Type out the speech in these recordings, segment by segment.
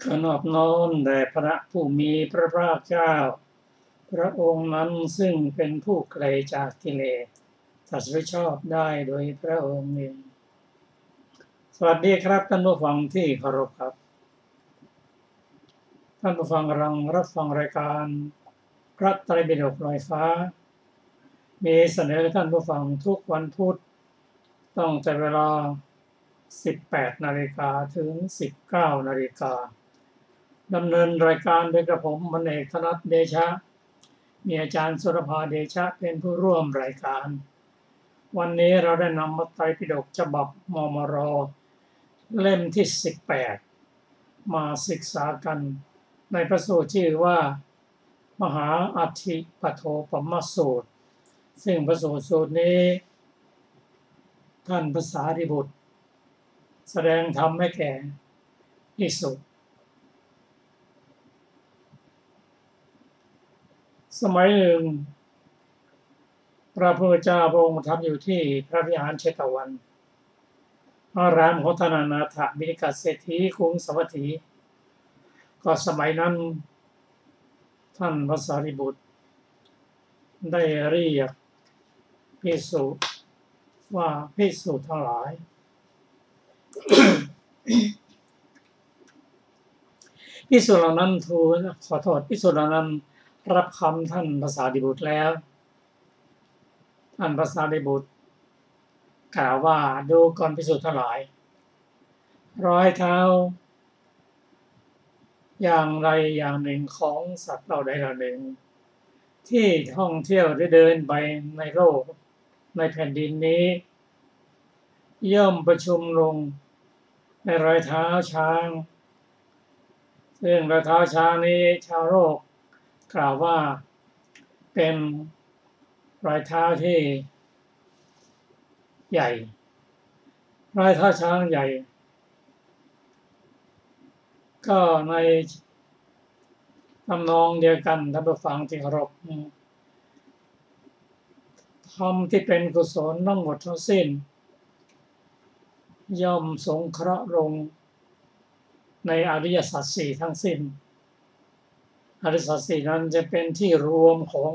ขอนอบน้อมแด่พระผู้มีพระภาคเจ้าพระองค์นั้นซึ่งเป็นผู้ไกลจากกิเลสตรัสรู้ชอบได้โดยพระองค์เองสวัสดีครับท่านผู้ฟังที่เคารพครับท่านผู้ฟังกำลังรับฟังรายการพระไตรปิฎกลอยฟ้ามีเสนอท่านผู้ฟังทุกวันพุธตั้งแต่เวลา 18 นาฬิกาถึง 19 นาฬิกาดำเนินรายการโดยกระผมมนเอกธนัทเดชะมีอาจารย์สุรภาเดชะเป็นผู้ร่วมรายการวันนี้เราได้นำพระไตรปิฎกฉบับมมร.เล่มที่ 18 มาศึกษากันในพระสูตรชื่อว่ามหาอัฏฐิปโทปมสูตรซึ่งพระสูตรนี้ท่านพระสารีบุตรแสดงธรรมให้แก่ภิกษุสมัยหนึ่งพระพุทธเจ้าพระองค์ประทับอยู่ที่พระวิหารเชตวันอารามของท่านอนาถบิณฑิกเศรษฐีกรุงสาวัตถีก็สมัยนั้นท่านพระสารีบุตรได้เรียกภิกษุว่าภิกษุทั้งหลายภิกษุเหล่านั้นภิกษุเหล่านั้นรับคำท่านพระสารีบุตรแล้วท่านพระสารีบุตรกล่าวว่าดูก่อนภิกษุทั้งหลายรอยเท้าอย่างใดอย่างหนึ่งของสัตว์เหล่าใดเหล่าหนึ่งที่ท่องเที่ยวได้เดินไปในโลกในแผ่นดินนี้ย่อมประชุมลงในรอยเท้าช้างซึ่งรอยเท้าช้างนี้ชาวโลกกล่าวว่าเป็นรอยเท้าที่ใหญ่รอยเท้าช้างใหญ่ก็ในทำนองเดียวกันท่านผู้ฟังที่เคารพธรรมที่เป็นกุศลทั้งหมดทั้งสิ้นย่อมสงเคราะห์ลงในอริยสัจสี่ทั้งสิ้นอริยสัจสี่นั้นจะเป็นที่รวมของ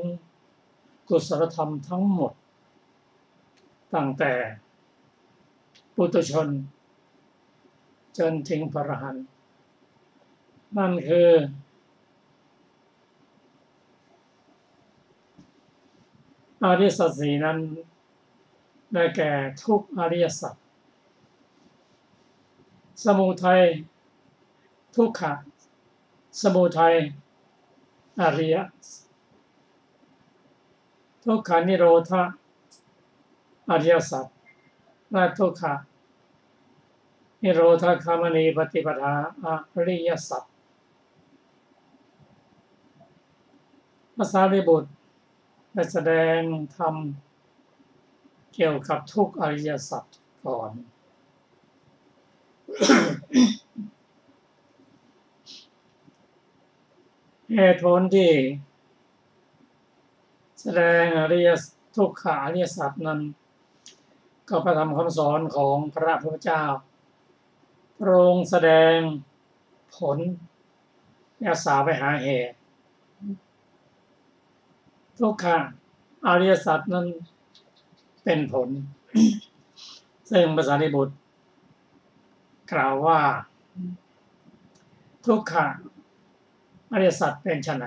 กุศลธรรมทั้งหมดตั้งแต่ปุถุชนจนถึงพระอรหันต์นั่นคืออริยสัจสี่นั้นได้แก่ทุกข์อริยสัจสมุทัยทุกขะสมุทัยอริยทุกขานิโรธอริยสัจและทุกขะนิโรธคามนีปฏิปทาอริยสัจพระสารีบุตรได้แสดงธรรมเกี่ยวกับทุกอริยสัจก่อนเหตุผลที่แสดงทุกขาอริยสัจนั้นก็พระธรรมคำสอนของพระพุทธเจ้าพระองค์แสดงผลอาสาไปหาเหตุทุกขาอริยสัจนั้นเป็นผลซึ่งพระสารีบุตรกล่าวว่าทุกขาอริยสัจเป็นไฉน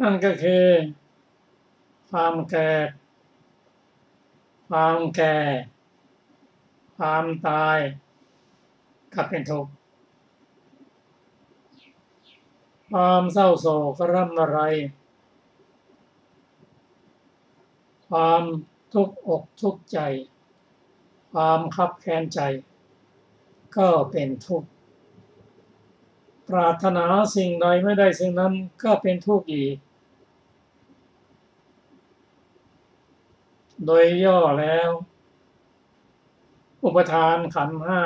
นั่นก็คือความแก่ความตายก็เป็นทุกข์ความเศร้าโศกร่ำไรความทุกข์อกทุกข์ใจความคับแค้นใจก็เป็นทุกข์ปรารถนาสิ่งใดไม่ได้สิ่งนั้นก็เป็นทุกข์อีกโดยย่อแล้วอุปทานขันธ์ห้า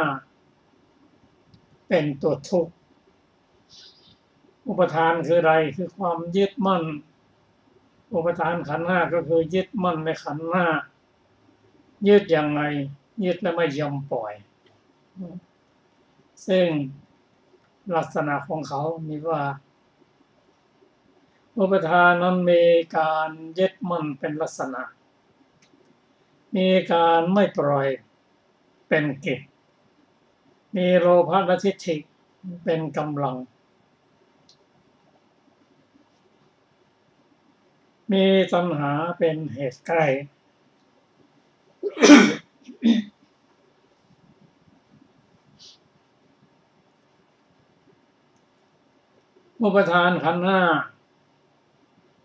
เป็นตัวทุกข์อุปทานคืออะไรคือความยึดมั่นอุปทานขันธ์ห้าก็คือยึดมั่นในขันธ์ห้ายึดยังไงยึดแล้วไม่ยอมปล่อย ซึ่งลักษณะของเขามีว่าอุปทานนั้นมีการยึดมั่นเป็นลักษณะมีการไม่ปล่อยเป็นกิจมีโลภะและทิฏฐิเป็นกำลังมีตัณหาเป็นเหตุใกล้อุปทานขันธ์ห้า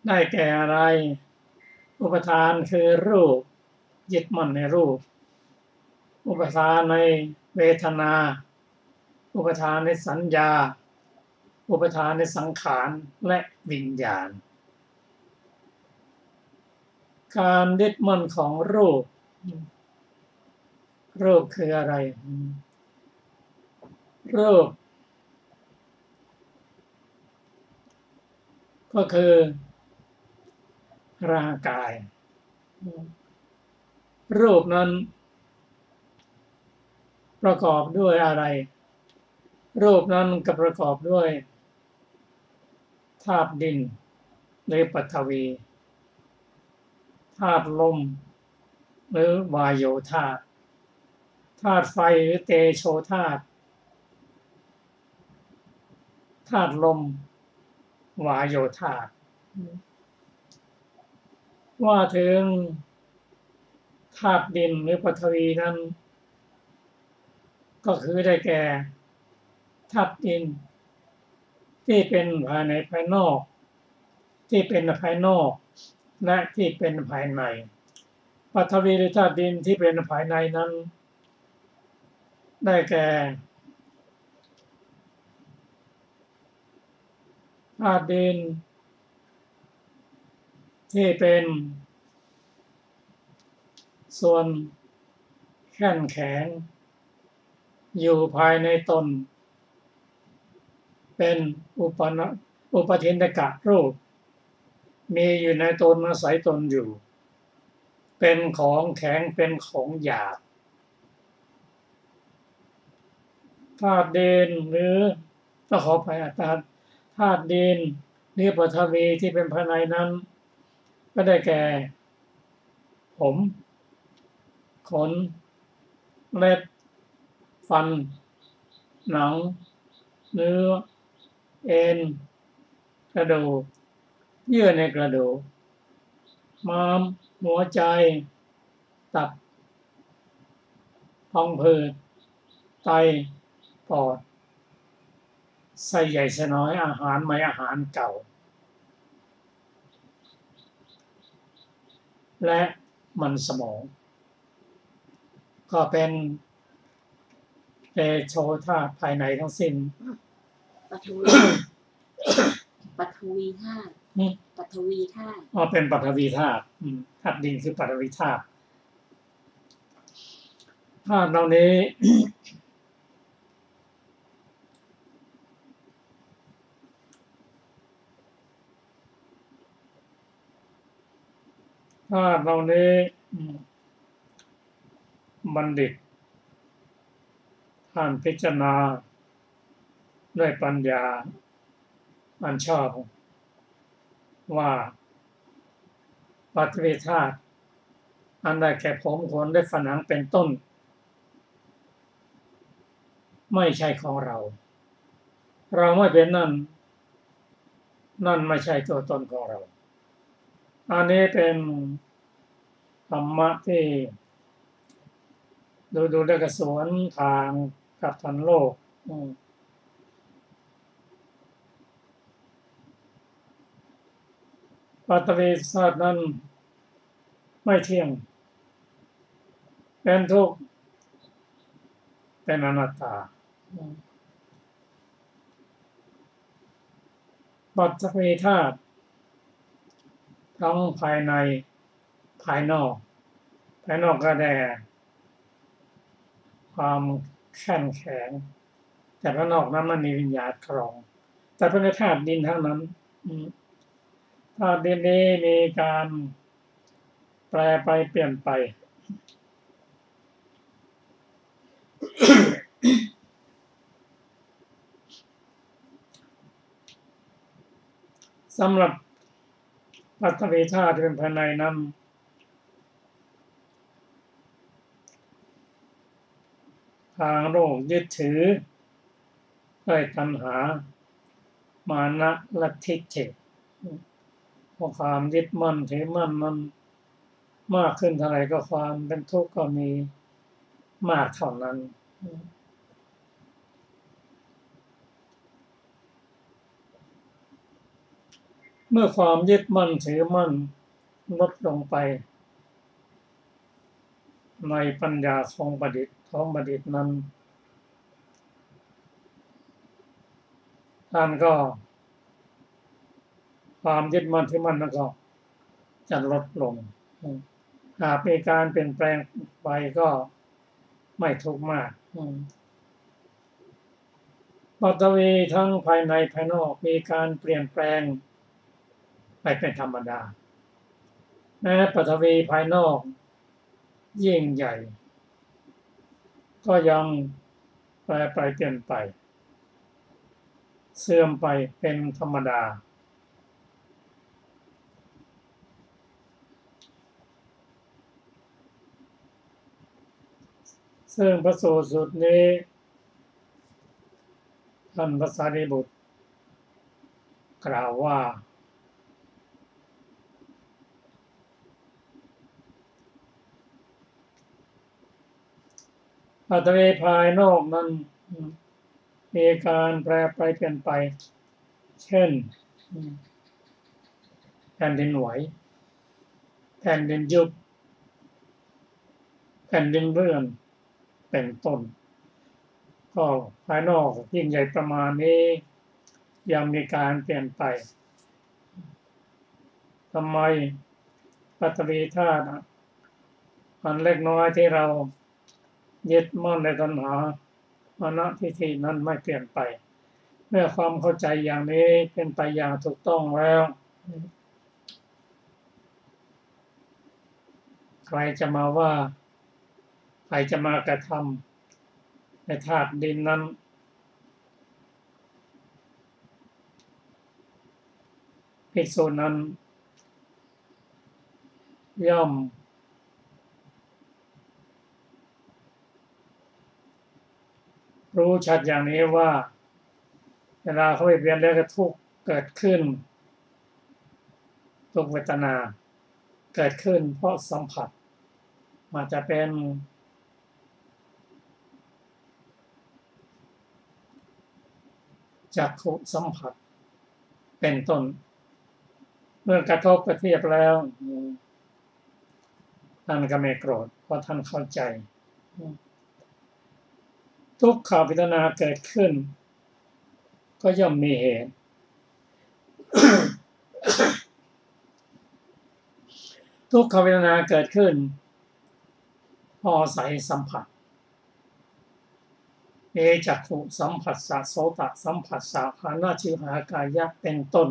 ได้แก่อะไรอุปทานคือรูปยึดมั่นในรูปอุปทานในเวทนาอุปทานในสัญญาอุปทานในสังขารและวิญญาณการยึดมั่นของรูปคืออะไรรูปก็คือร่างกายรูปนั้นประกอบด้วยอะไรรูปนั้นก็ประกอบด้วยธาตุดินหรือปฐวีธาตุลมหรือวายโยธาตุธาตุไฟหรือเตโชธาตุธาตุลมวายโยธาตุว่าถึงธาตุดินหรือปฐวีนั้นก็คือได้แก่ธาตุดินที่เป็นภายในภายนอกที่เป็นภายนอกและที่เป็นภายในปฐวีหรือธาตุดินที่เป็นภายในนั้นได้แก่ธาตุดินที่เป็นส่วนแข็งแข็งอยู่ภายในตนเป็นอุปทินตกะรูปมีอยู่ในตนอาศัยตนอยู่เป็นของแข็งเป็นของหยาบธาตุดินหรือต้องขอไปธาตุดินหรือปฐวีที่เป็นภายในนั้นก็ได้แก่ผมขนเล็บฟันหนังเนื้อเอ็นกระดูกเยื่อในกระดูกม้ามหัวใจตับพังผืดไตปอดไส้ใหญ่ไส้น้อยอาหารใหม่อาหารเก่าและมันสมองก็เป็นเตโชธาตุภายในทั้งสิ้นปฐวีธาตุปฐวีธาตุเป็นปฐวีธาตุธาตุดินคือปฐวีธาตุธาตุเหล่านี้บัณฑิตท่านพิจารณาด้วยปัญญาอันชอบว่าปฐวีธาตุอันได้แก่ผมขนและฝันหนังเป็นต้นไม่ใช่ของเราไม่เป็นนั่นไม่ใช่ตัวตนของเราอันนี้เป็นธรรมะที่ดูแล้วก็สวนทางกับทันโลกปฐวีธาตุนั้นไม่เที่ยงเป็นทุกข์เป็นอนัตตาปฐวีธาตุทั้งภายในภายนอกก็ได้ความแข็งแข็งแต่ภายนอกนั้นมันมีวิญญาณครองแต่เป็นธาตุดินทั้งนั้นธาตุดินนี้มีการแปรไปเปลี่ยนไป สำหรับปฐวีธาตุที่เป็นภายในนั้นทางโลกยึดถือด้วยตัณหามานะและทิฏฐิเพราะความยึดมั่นถือมั่นมันมากขึ้นเท่าไหร่ก็ความเป็นทุกข์ก็มีมากเท่านั้นเมื่อความยึดมั่นถือมั่นลดลงไปในปัญญาของบัณฑิตนั้นท่านก็ความยึดมั่นถือมั่นนั้นก็จะลดลงหากมีการเปลี่ยนแปลงไปก็ไม่ทุกข์มากปฐวีทั้งภายในภายนอกมีการเปลี่ยนแปลงไปเป็นธรรมดาแม้ปฐวีภายนอกยิ่งใหญ่ก็ยังแปรไปเปลี่ยนไปเสื่อมไปเป็นธรรมดาซึ่งพระสูตรสุดนี้ท่านพระสารีบุตรกล่าวว่าปฐวีภายนอกนั้นมีการแปรไปเปลี่ยนไปเช่นแผ่นดินไหวแผ่นดินยุบแผ่นดินเลื่อนเป็นต้นก็ภายนอกยิ่งใหญ่ประมาณนี้ยังมีการเปลี่ยนไปทำไมปฐวีธาตุอันเล็กน้อยที่เรายึดมั่นในตัณหามานะทิฏฐินั้นไม่เปลี่ยนไปเมื่อความเข้าใจอย่างนี้เป็นไปอย่างถูกต้องแล้วใครจะมาว่าใครจะมากระทำในธาตุดินนั้นภิกษุนั้นย่อมรู้ชัดอย่างนี้ว่าเวลาเขาเปลี่ยนแล้วก็ทุกข์เกิดขึ้นทุกเวทนาเกิดขึ้นเพราะสัมผัสมันจะเป็นจักขุสัมผัสเป็นต้นเมื่อกระทบกระเทียบแล้วท่านก็ไม่โกรธเพราะท่านเข้าใจทุกขเวทนาเกิดขึ้นก็ย่อมมีเหตุ ทุกขเวทนาเกิดขึ้นพออาศัยสัมผัสจักขุสัมผัสสะโสตสัมผัสสะฆานะชิวหากายะเป็นต้น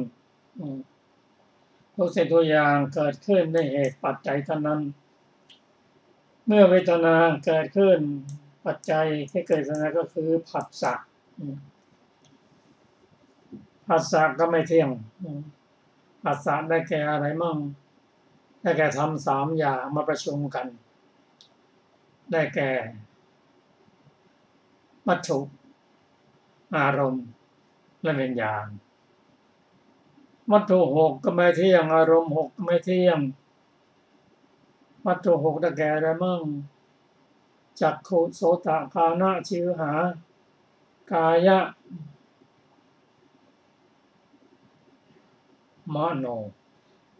ทุกสิ่งทุกอย่างเกิดขึ้นในเหตุปัจจัยเท่านั้นเมื่อเวทนาเกิดขึ้นปัจจัยที่เกิดขึ้นก็คือผัสสะผัสสะก็ไม่เที่ยงผัสสะได้แก่อะไรมั่งได้แก่ทำ3อย่างมาประชุมกันได้แก่วัตถุอารมณ์และวิญญาณวัตถุ6ก็ไม่เที่ยงอารมณ์6ก็ไม่เที่ยงวัตถุ6ได้แก่อะไรมั่งจักขุโสตฆานะชิวหากายะมโน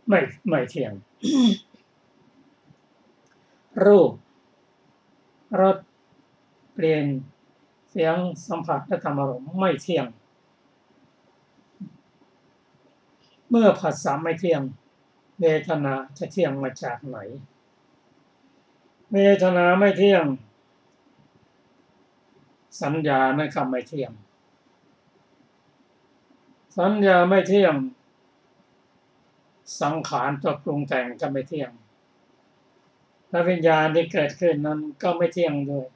ไม่เที่ยง รูปรสกลิ่นเสียงสัมผัสและธรรมารมณ์ไม่เที่ยงเมื่อผัสสะไม่เที่ยงเวทนาจะเที่ยงมาจากไหนเวทนาไม่เที่ยงสัญญานั่นก็ไม่เที่ยงสัญญาไม่เที่ยงสังขารตัวปรุงแต่งก็ไม่เที่ยงและวิญญาณที่เกิดขึ้นนั้นก็ไม่เที่ยงด้วย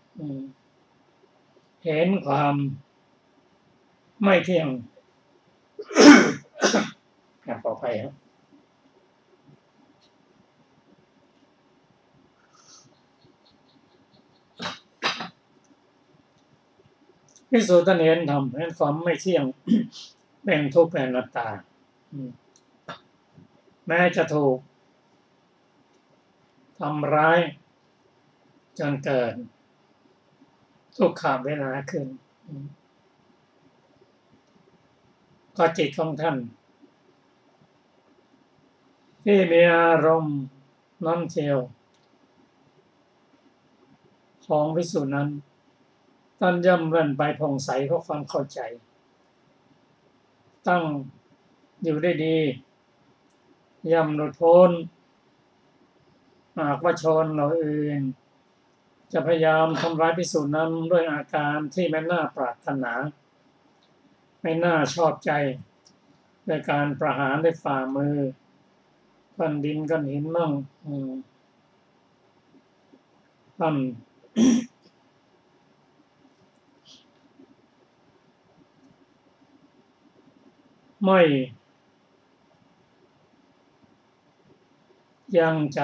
เห็นความไม่เที่ยง ข ภัยครับภิกษุท่านเห็นธรรมเห็นความไม่เที่ยง เป็นทุกข์เป็นอนัตตาแม้จะถูกทำร้ายจนเกิดทุกขเวทนาขึ้นก็จิตของท่านที่มีอารมณ์น้ำเที่ยวของภิกษุนั้นท่านย่อมเลื่อนไปผ่องใสเพราะความเข้าใจตั้งอยู่ได้ดีย่อมหลุดพ้นหากว่าชนเราเองจะพยายามทำร้ายภิกษุนั้นด้วยอาการที่ไม่น่าปรารถนาไม่น่าชอบใจโดยการประหารด้วยฝ่ามือก้อนดินก้อนหินมั่งท่าน ไม่ยั้งใจ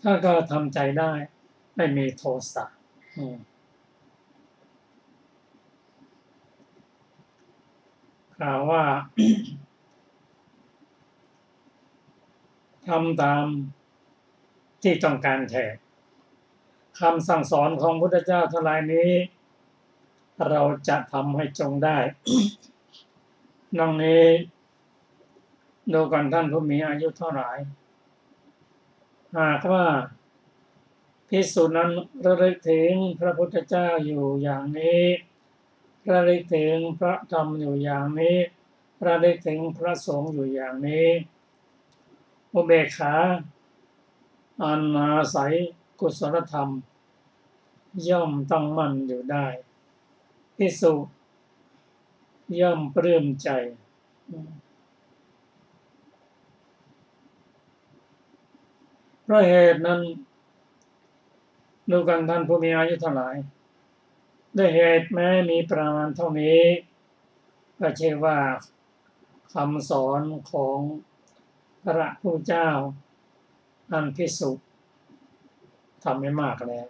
ถ้าก็ทำใจได้ไม่มีโทสะกล่าวว่า ทำตามที่ต้องการแท้คำสั่งสอนของพุทธเจ้าทั้งหลายนี้เราจะทำให้จงได้ ดังนี้ดูก่อนท่านผู้มีอายุเท่าไหร่หากว่าภิกษุนั้นระลึกถึงพระพุทธเจ้าอยู่อย่างนี้ระลึกถึงพระธรรมอยู่อย่างนี้ระลึกถึงพระสงฆ์อยู่อย่างนี้อุเบกขาอันอาศัยกุศลธรรมย่อมตั้งมั่นอยู่ได้ภิกษุย่อมปลื้มใจเพราะเหตุนั้นดูกันท่านผู้มีอายุเท่าไหร่ด้วยเหตุแม้มีประมาณเท่านี้ก็เชื่อว่าคำสอนของพระพุทธเจ้าอันภิกษุทำไม่มากแล้ว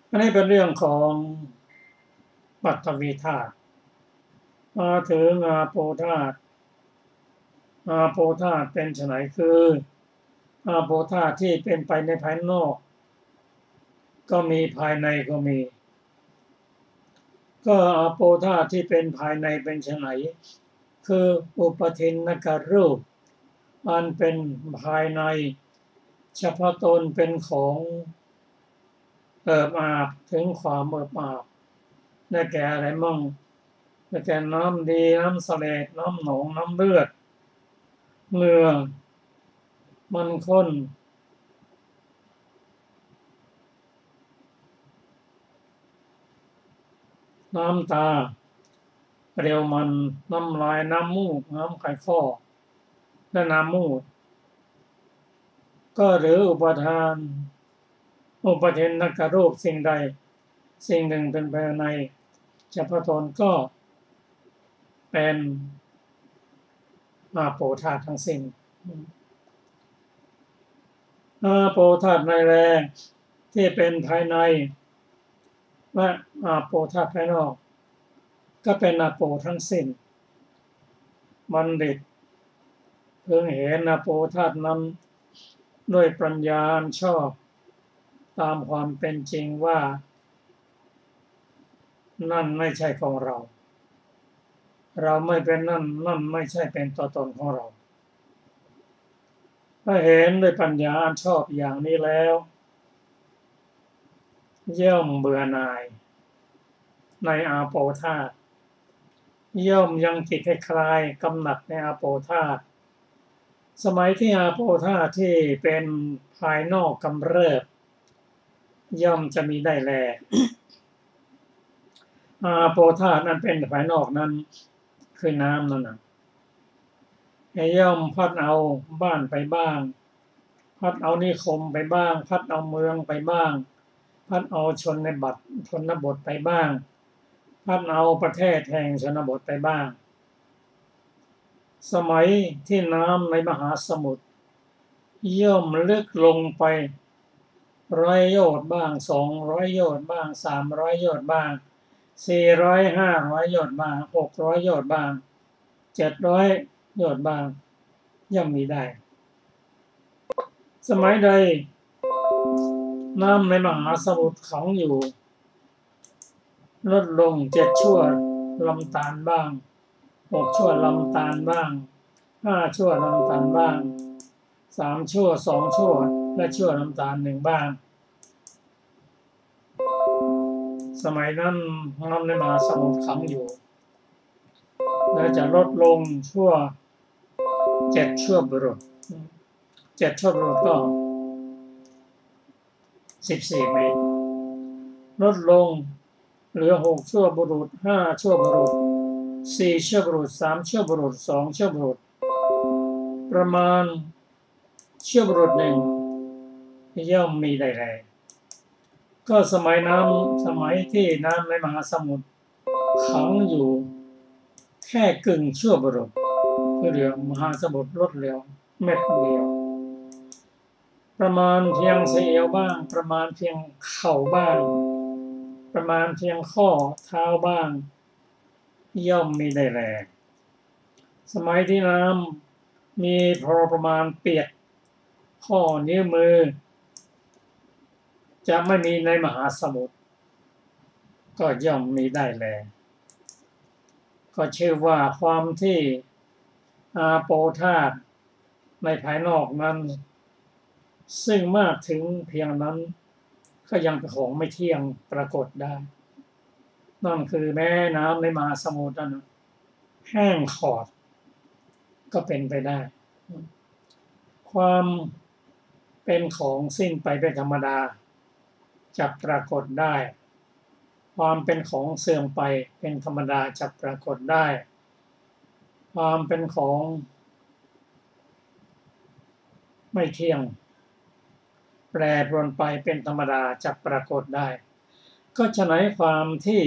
อันนี้เป็นเรื่องของปัทวีธาตุมาถึงอาโปธาตุอาโปธาตุเป็นไฉนคืออาโปธาตุที่เป็นไปในภายนอกก็มีภายในก็มีก็อาโปธาตุที่เป็นภายในเป็นไฉนคืออุปทินนกรูปอันเป็นภายในเฉพาะตนเป็นของเอิบอาบถึงความเอิบอาบได้แก่อะไรมั่งได้แก่น้ำดีน้ำเสลดน้ำหนองน้ำเลือดเหงื่อมันข้นน้ำตาเปรี้ยวมันน้ำลายน้ำมูกน้ำไขข้อและน้ำมูดก็หรืออุปทานอุปทินนกรูปสิ่งใดสิ่งหนึ่งเป็นภายในเฉพาะตนก็เป็นอาโปธาตุทั้งสิ้นอาโปธาตุในแรงที่เป็นภายในและอาโปธาตุภายนอกก็เป็นอาโปทั้งสิ้นบัณฑิตเพิ่งเห็นอาโปธาตุนั้นด้วยปัญญาชอบตามความเป็นจริงว่านั่นไม่ใช่ของเราเราไม่เป็นนั่นนั่นไม่ใช่เป็นตัวตนของเราถ้าเห็นด้วยปัญญาชอบอย่างนี้แล้วย่อมเบื่อหน่ายในอาโปธาตุย่อมยังจิตให้คลายกำหนัดในอาโปธาตุสมัยที่อาโปธาตุที่เป็นภายนอกกำเริบย่อมจะมีได้แล อาโปธาตุนั้นเป็นภายนอกนั้น คือน้ำนั่นน่ะย่อมพัดเอาบ้านไปบ้างพัดเอานิคมไปบ้างพัดเอาเมืองไปบ้างพัดเอาชนบทไปบ้างพัดเอาประเทศแห่งชนบทไปบ้างสมัยที่น้ำในมหาสมุทรย่อมลึกลงไป100 โยชน์บ้าง200 โยชน์บ้าง300 โยชน์บ้าง400 500 โยชน์บ้าง600 โยชน์บ้าง700 โยชน์บ้างย่อมมีได้สมัยใดน้ำในมหาสมุทรขังอยู่ลดลง7 ชั่วลำธารบ้าง6 ชั่วลำธารบ้าง5 ชั่วลำธารบ้าง3 ชั่ว2 ชั่วและชั่วลำธาร1บ้างสมัยนั้นน้ำในมหาสมุทรขังอยู่และจะลดลงชั่ว7 ชั่วบุรุษ7 ชั่วบุรุษก็14 เมตรลดลงเหลือ6 ชั่วบุรุษ5 ชั่วบุรุษ4 ชั่วบุรุษ3 ชั่วบุรุษ2 ชั่วบุรุษประมาณชั่วบุรุษ1ย่อมมีได้แลก็สมัยที่น้ำในมหาสมุทรขังอยู่แค่กึ่งชั่วบุรุษคือเหลือมหาสมุทรลดเหลือเม็ดเดียวประมาณเพียงเสียวบ้างประมาณเพียงเข่าบ้างประมาณเพียงข้อเท้าบ้างย่อมมีได้แลสมัยที่น้ำมีพอประมาณเปียกข้อนิ้วมือจะไม่มีในมหาสมุทรก็ย่อมมีได้แลก็ชื่อว่าความที่อาโปธาตุในภายนอกนั้นซึ่งมากถึงเพียงนั้นก็ยังเป็นของไม่เที่ยงปรากฏได้นั่นคือแม้น้ำในมหาสมุทรนั้นแห้งขอดก็เป็นไปได้ความเป็นของสิ้นไปเป็นธรรมดาจะปรากฏได้ความเป็นของเสื่อมไปเป็นธรรมดาจะปรากฏได้ความเป็นของไม่เที่ยงแปรปรวนไปเป็นธรรมดาจะปรากฏได้ก็ฉะนั้นความที่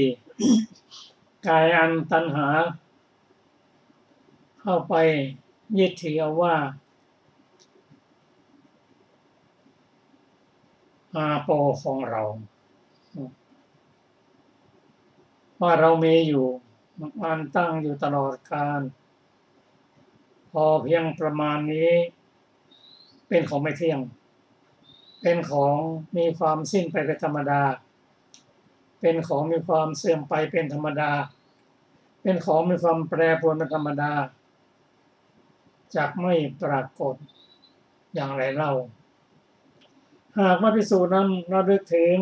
กายอันตัณหาเข้าไปยึดถือว่าอาโปของเราว่าเรามีอยู่มันตั้งอยู่ตลอดกาลพอเพียงประมาณนี้เป็นของไม่เที่ยงเป็นของมีความสิ้นไปเป็นธรรมดาเป็นของมีความเสื่อมไปเป็นธรรมดาเป็นของมีความแปรปรวนเป็นธรรมดาจักไม่ปรากฏอย่างไรเล่าหากว่าภิกษุนั้นระลึกถึง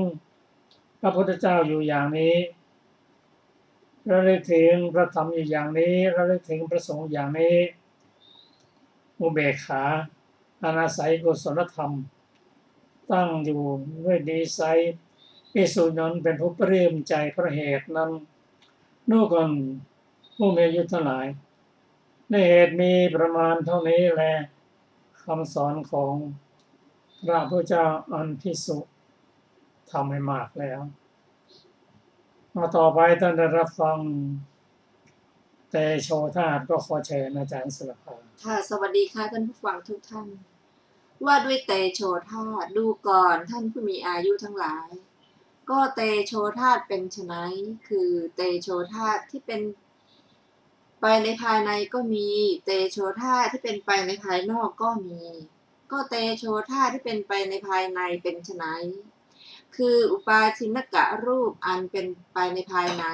พระพุทธเจ้าอยู่อย่างนี้ระลึกถึงพระธรรมอยู่อย่างนี้ระลึกถึงพระสงฆ์อย่างนี้อุเบกขาอาศัยกุศลธรรมตั้งอยู่ด้วยดีไซน์ภิกษุนั้นเป็นผู้ปลื้มใจเพราะเหตุนั้นนู่นกันผู้มีอายุทั้งหลายในเหตุมีประมาณเท่านี้แลคำสอนของพระพุทธเจ้าอันภิกษุทำให้มากแล้วมาต่อไปท่านได้รับฟังเตโชธาตุก็ขอเชิญอาจารย์สุรภาค่ะสวัสดีค่ะท่านผู้ฟังทุกท่านว่าด้วยเตโชธาตุดูก่อนท่านผู้มีอายุทั้งหลายก็เตโชธาตุเป็นไฉนคือเตโชธาตุที่เป็นไปในภายในก็มีเตโชธาตุที่เป็นไปในภายนอกก็มีก็เตโชธาตุที่เป็นไปในภายในเป็นไฉนคืออุปาทินกะรูปอันเป็นไปในภายใน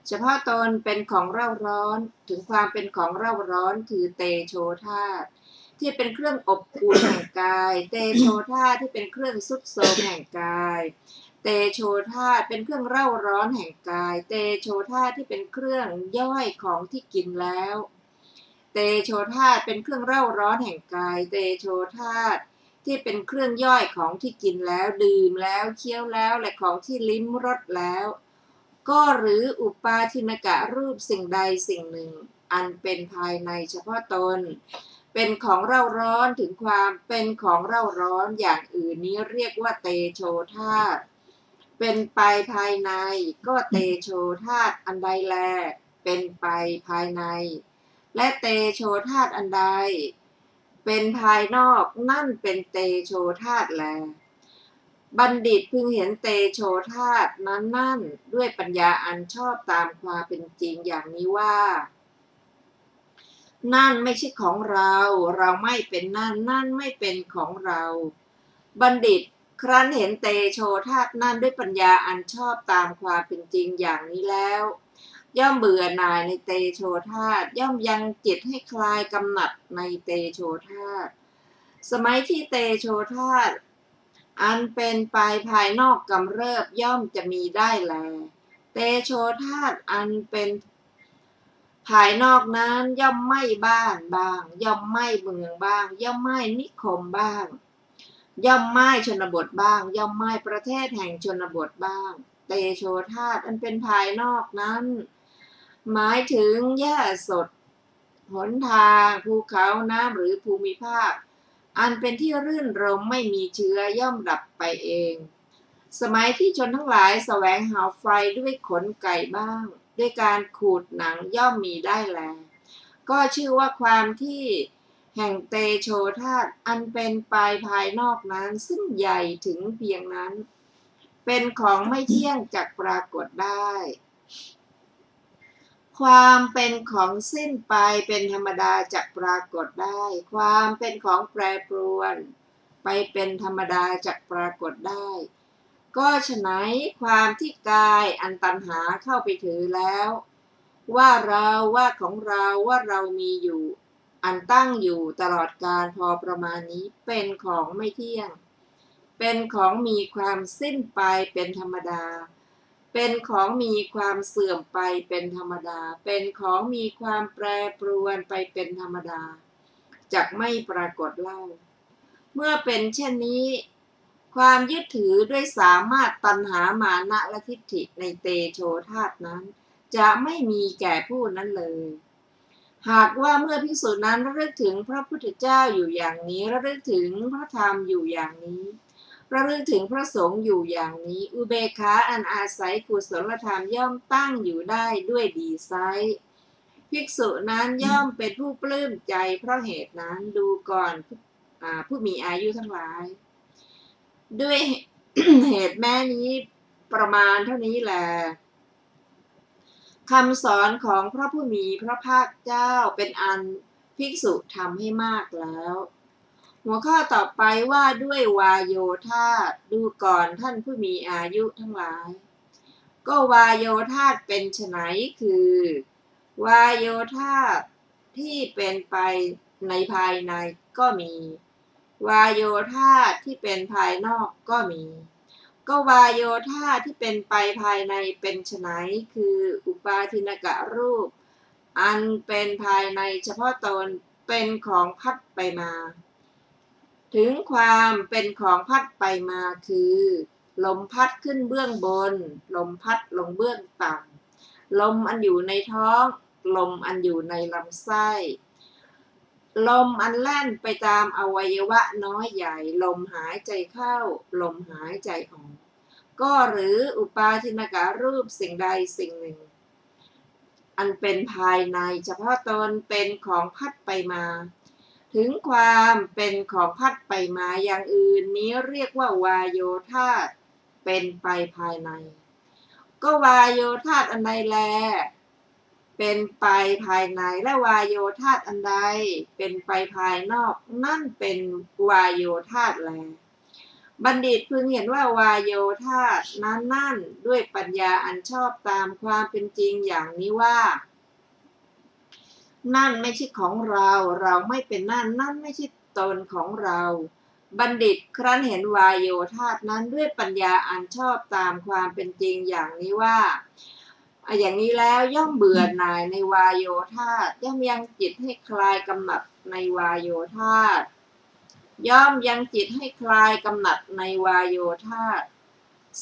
เฉพาะตนเป็นของเร่าร้อนถึงความเป็นของเร่าร้อนคือเตโชธาตุที่เป็นเครื่องอบอุ่นแห่งกายเตโชธาตุที่เป็นเครื่องทรุดโทรมแห่งกายเตโชธาตุเป็นเครื่องเร่าร้อนแห่งกายเตโชธาตุที่เป็นเครื่องย่อยของที่กินแล้วเตโชธาตุเป็นเครื่องเร่าร้อนแห่งกายเตโชธาตุที่เป็นเครื่องย่อยของที่กินแล้วดื่มแล้วเคี้ยวแล้วและของที่ลิ้มรสแล้ว ก็หรืออุปาทินกะรูปสิ่งใดสิ่งหนึ่งอันเป็นภายในเฉพาะตนเป็นของเร่าร้อนถึงความเป็นของเร่าร้อนอย่างอื่นนี้เรียกว่าเตโชธาตุเป็นไปภายในก็เตโชธาตุอันใดแลเป็นไปภายในและเตโชธาตุอันใดเป็นภายนอกนั่นเป็นเตโชธาตุแลบัณฑิตพึงเห็นเตโชธาตุนั้นนั่นด้วยปัญญาอันชอบตามความเป็นจริงอย่างนี้ว่านั่นไม่ใช่ของเราเราไม่เป็นนั่นไม่เป็นของเราบัณฑิตครั้นเห็นเตโชธาตุนั่นด้วยปัญญาอันชอบตามความเป็นจริงอย่างนี้แล้วย่อมเบื่อหน่ายในเตโชธาตุย่อมยังจิตให้คลายกำหนัดในเตโชธาตุสมัยที่เตโชธาตุอันเป็นไปภายนอกกำเริบย่อมจะมีได้แลเตโชธาตุอันเป็นภายนอกนั้นย่อมไหม้บ้านบ้างย่อมไหม้เมืองบ้างย่อมไหม้นิคมบ้างย่อมไหม้ชนบทบ้างย่อมไหม้ประเทศแห่งชนบทบ้างเตโชธาตุอันเป็นภายนอกนั้นหมายถึงหญ้าสดหนทางภูเขาน้ำหรือภูมิภาคอันเป็นที่รื่นรมไม่มีเชื้อย่อมดับไปเองสมัยที่ชนทั้งหลายแสวงหาไฟด้วยขนไก่บ้างด้วยการขูดหนังย่อมมีได้แลก็ชื่อว่าความที่แห่งเตโชธาตุอันเป็นไปภายนอกนั้นซึ่งใหญ่ถึงเพียงนั้นเป็นของไม่เที่ยงจักปรากฏได้ความเป็นของสิ้นไปเป็นธรรมดาจักปรากฏได้ความเป็นของแปรปรวนไปเป็นธรรมดาจักปรากฏได้ก็ฉะนั้นความที่กายอันตัณหาเข้าไปถือแล้วว่าเราว่าของเราว่าเรามีอยู่อันตั้งอยู่ตลอดกาลพอประมาณนี้เป็นของไม่เที่ยงเป็นของมีความสิ้นไปเป็นธรรมดาเป็นของมีความเสื่อมไปเป็นธรรมดาเป็นของมีความแปรปรวนไปเป็นธรรมดาจักไม่ปรากฏเล่าเมื่อเป็นเช่นนี้ความยึดถือด้วยสามารถตัณหามานะและทิฏฐิในเตโชธาตุนั้นจะไม่มีแก่ผู้นั้นเลยหากว่าเมื่อภิกษุนั้นระลึกถึงพระพุทธเจ้าอยู่อย่างนี้ระลึกถึงพระธรรมอยู่อย่างนี้ระลึกถึงพระสงฆ์อยู่อย่างนี้อุเบกขาอันอาศัยกุศลธรรมย่อมตั้งอยู่ได้ด้วยดีไซร้ภิกษุนั้นย่อมเป็นผู้ปลื้มใจเพราะเหตุนั้นดูก่อนผู้มีอายุทั้งหลายด้วย เหตุแม้นี้ประมาณเท่านี้แหละคำสอนของพระผู้มีพระภาคเจ้าเป็นอันภิกษุทำให้มากแล้วหัวข้อต่อไปว่าด้วยวาโยธาตุดูก่อนท่านผู้มีอายุทั้งหลายก็วาโยธาตุเป็นไฉนคือวาโยธาตุที่เป็นไปในภายในก็มีวาโยธาตุที่เป็นภายนอกก็มีก็วาโยธาตุที่เป็นไปภายในเป็นไฉนคืออุปาทินกะรูปอันเป็นภายในเฉพาะตนเป็นของพัดไปมาถึงความเป็นของพัดไปมาคือลมพัดขึ้นเบื้องบนลมพัดลงเบื้องต่ำลมอันอยู่ในท้องลมอันอยู่ในลำไส้ลมอันแล่นไปตามอวัยวะน้อยใหญ่ลมหายใจเข้าลมหายใจออกก็หรืออุปาทินกะรูปสิ่งใดสิ่งหนึ่งอันเป็นภายในเฉพาะตนเป็นของพัดไปมาถึงความเป็นของพัดไปมาอย่างอื่นนี้เรียกว่าวาโยธาตุเป็นไปภายในก็วาโยธาตุอันใดแลเป็นไปภายในและวาโยธาตุอันใดเป็นไปภายนอกนั่นเป็นวาโยธาตุแลบัณฑิตพึงเห็นว่าวาโยธาตุนั้นนั่นด้วยปัญญาอันชอบตามความเป็นจริงอย่างนี้ว่านั่นไม่ใช่ของเราเราไม่เป็นนั่นไม่ใช่ตนของเราบัณฑิตครั้นเห็นวาโยธาตุนั้นด้วยปัญญาอันชอบตามความเป็นจริงอย่างนี้ว่าอย่างนี้แล้วย่อมเบื่อหน่ายในวาโยธาตุย่อมยังจิตให้คลายกำหนัดในวาโยธาตุย่อมยังจิตให้คลายกำหนัดในวาโยธาตุ